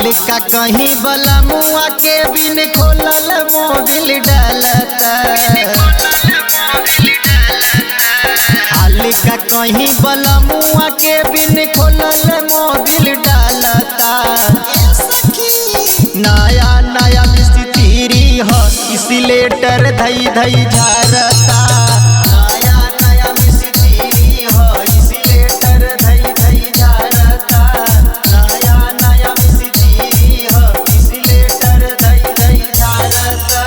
हाल का कहीं बला मुआ के बिन खोलल मोबिल डालता। हाल का कहीं बला मुआ के बिन खोलल मोबिल डालता। नया नया मिस्त्री हो इसलेटर धई धई झारता। नया नया मिस्त्री हो इसलेटर धई धई झारता। नया नया मिस्त्री हो इसलेटर धई धई झारता।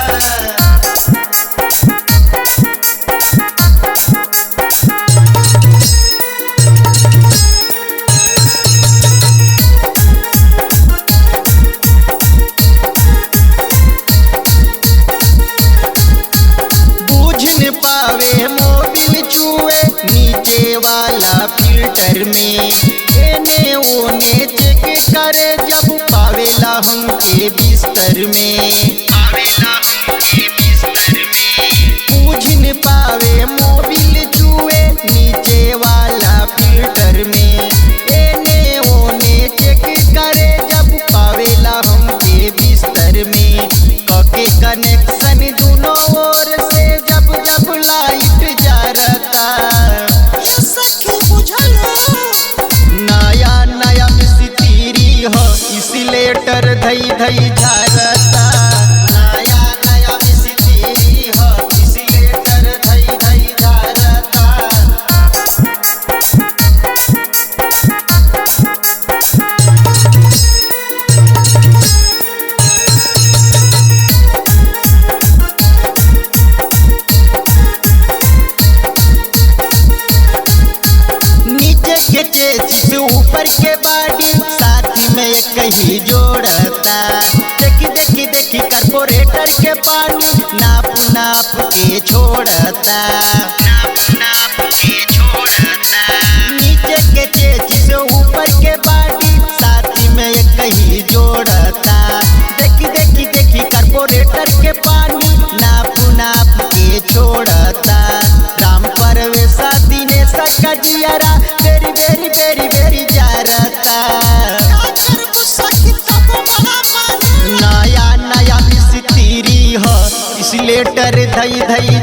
पावे मोबिल चुए नीचे वाला फिल्टर में। एने ओने चेक करे जब पावेला हमके बिस्तर में। पूछन पावे मोबिल चुए नीचे वाला फिल्टर में। एने ओने चेक करे जब पावेला हमके बिस्तर में। कके कनेक्शन दोनों ओर से जब जब लाइट जारता। नया नया मिस्त्री हो इसलेटर धई धई झारता। नया नया मिस्त्री हो इसलेटर धई धई झारता। चेचिस ऊपर के बाडी साथ में कहीं जोड़ता। देखी देखी देखी कार्पोरेटर के पानी नाप नाप के छोड़ता। नीचे के चेचिस ऊपर के बाडी साथ में कहीं जोड़ता। देखी देखी देखी कार्पोरेटर के पानी नाप नाप के छोड़ता। राम परवेशा दिनेश का जियरा बेरी बेरी बेरी बेरी जारता। नया नया मिस्त्री हो इसलेटर धई धई